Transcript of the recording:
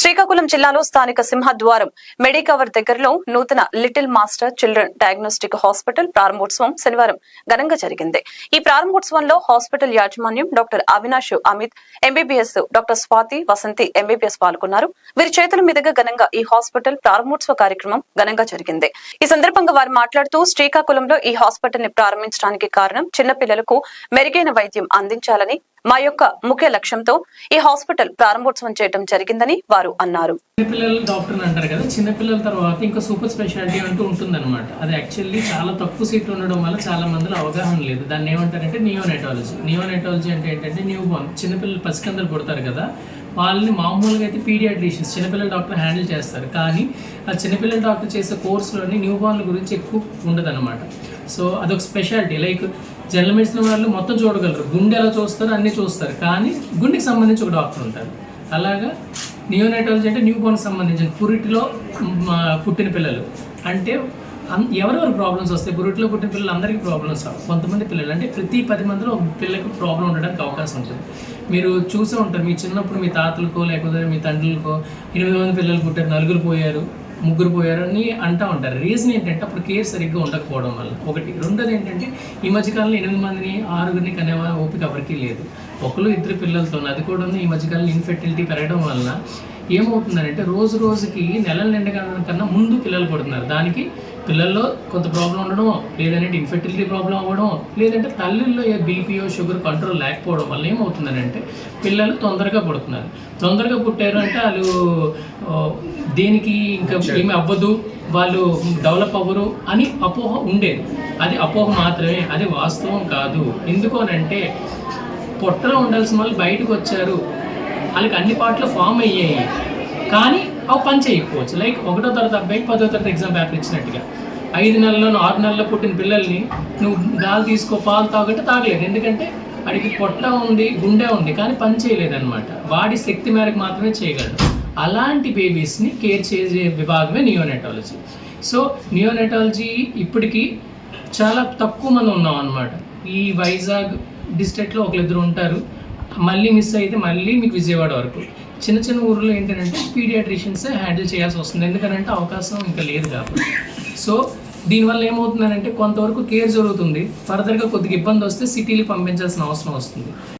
శ్రీకాకుళం జిల్లాలో స్థానిక సింహద్వారం మెడికవర్ దగ్గరలో నూతన little master children diagnostic hospital ప్రారంభోత్సవం శనివారం ఘనంగా జరిగింది. ఈ ప్రారంభోత్సవంలో హాస్పిటల్ యాజమాన్యం doctor Avinash Amit MBBS, doctor Swathi Vasanthi MBBS పాల్గొన్నారు. వీరి చేతుల మీదుగా ఘనంగా ఈ హాస్పిటల్ ప్రారంభోత్సవ కార్యక్రమం ఘనంగా జరిగింది. ఈ సందర్భంగా వారు మాట్లాడుతూ శ్రీకాకుళంలో ఈ హాస్పిటల్ ని ప్రారంభించడానికి కారణం చిన్నపిల్లలకు మెరుగైన వైద్యం అందించాలని మా యొక్క ముఖ్య లక్ష్యంతో ఈ హాస్పిటల్ ప్రారంభోత్సవం చేయడం జరిగిందని వారు అన్నారు. చిన్నపిల్లలు డాక్టర్ అంటారు కదా, చిన్నపిల్లల తర్వాత ఇంకా సూపర్ స్పెషాలిటీ అంటూ ఉంటుందన్నమాట. అది యాక్చువల్లీ చాలా తక్కువ సీట్లు ఉండడం వల్ల చాలా మందిలో అవగాహన లేదు. దాన్ని ఏమంటారంటే నియోనెటాలజీ. నియోనెటాలజీ అంటే ఏంటంటే న్యూ బోర్న్, చిన్నపిల్లలు పసికందలు పుడతారు కదా, వాళ్ళని మామూలుగా అయితే పీడియాట్రిషియన్స్ చిన్నపిల్లల డాక్టర్ హ్యాండిల్ చేస్తారు. కానీ ఆ చిన్నపిల్లల డాక్టర్ చేసే కోర్సులోని న్యూ బోర్న్ల గురించి ఎక్కువ ఉండదన్నమాట. సో అదొక స్పెషాలిటీ. లైక్ జనరల్ మెడిసిన్ వాళ్ళు మొత్తం చూడగలరు, గుండె ఎలా చూస్తారు అన్నీ చూస్తారు, కానీ గుండెకి సంబంధించి ఒక డాక్టర్ ఉంటారు. అలాగా నియోనెటాలజీ అంటే న్యూ బోర్న్కి సంబంధించిన పురిటిలో పుట్టిన పిల్లలు. అంటే ఎవరెవరు ప్రాబ్లమ్స్ వస్తాయి, పురిటిలో పుట్టిన పిల్లలు అందరికీ ప్రాబ్లమ్స్ రావు. కొంతమంది పిల్లలు అంటే ప్రతి 10 మందిలో ఒక పిల్లలకు ప్రాబ్లం ఉండడానికి అవకాశం ఉంటుంది. మీరు చూసే ఉంటారు, మీ చిన్నప్పుడు మీ తాతలకో లేకపోతే మీ తండ్రులకో 8 మంది పిల్లలు పుట్టారు, 4 పోయారు, 3 పోయారు అని అంటూ ఉంటారు. రీజన్ ఏంటంటే అప్పుడు కేర్ సరిగ్గా ఉండకపోవడం వల్ల ఒకటి. రెండోది ఏంటంటే ఈ మధ్యకాలంలో 8 మందిని 6 కనే ఓపిక ఎవరికీ లేదు. 1-2 పిల్లలతో, అది కూడా ఈ మధ్యకాలంలో ఇన్ఫెర్టిలిటీ పెరగడం వల్ల ఏమవుతుందంటే రోజు రోజుకి నెలలు నిండగడం కన్నా ముందు పిల్లలు పడుతున్నారు. దానికి పిల్లల్లో కొంత ప్రాబ్లం ఉండడం, లేదంటే ఇన్ఫెర్టిలిటీ ప్రాబ్లం అవ్వడం, లేదంటే తల్లుల్లో బీపీఓ షుగర్ కంట్రోల్ లేకపోవడం వల్ల ఏమవుతుందనంటే పిల్లలు తొందరగా పుడుతున్నారు. తొందరగా పుట్టారు అంటే వాళ్ళు దేనికి ఇంకా ఏమి అవ్వదు, వాళ్ళు డెవలప్ అవ్వరు అని అపోహ ఉండేది. అది అపోహ మాత్రమే, అది వాస్తవం కాదు. ఎందుకు అనంటే పొట్టలో ఉండాల్సిన వాళ్ళు బయటకు వచ్చారు, వాళ్ళకి అన్ని పాటలు ఫామ్ అయ్యాయి, కానీ అవి పని చేయకపోవచ్చు. లైక్ 1వ తరగతి అబ్బాయికి 10వ తరగతి ఎగ్జామ్ పేపర్ ఇచ్చినట్టుగా 5 నెలల్లో 6 నెలల్లో పుట్టిన పిల్లల్ని నువ్వు గాలి తీసుకో, పాలు తాగంటే తాగలేదు. ఎందుకంటే వాడికి పొట్ట ఉంది, గుండె ఉంది, కానీ పని చేయలేదన్నమాట. వాడి శక్తి మేరకు మాత్రమే చేయగలడు. అలాంటి బేబీస్ని కేర్ చేసే విభాగమే నియోనెటాలజీ. సో నియోనెటాలజీ ఇప్పటికీ చాలా తక్కువ మంది ఉన్నాం అన్నమాట. ఈ వైజాగ్ డిస్ట్రిక్ట్లో 1-2 ఉంటారు. మళ్ళీ మిస్ అయితే మళ్ళీ మీకు విజయవాడ వరకు. చిన్న చిన్న ఊర్లో ఏంటంటే పీడియాట్రిషియన్సే హ్యాండిల్ చేయాల్సి వస్తుంది, ఎందుకంటే అవకాశం ఇంకా లేదు కాబట్టి. సో దీనివల్ల ఏమవుతుందంటే కొంతవరకు కేర్ జరుగుతుంది, ఫర్దర్గా కొద్దిగా ఇబ్బంది వస్తే సిటీలు పంపించాల్సిన అవసరం వస్తుంది.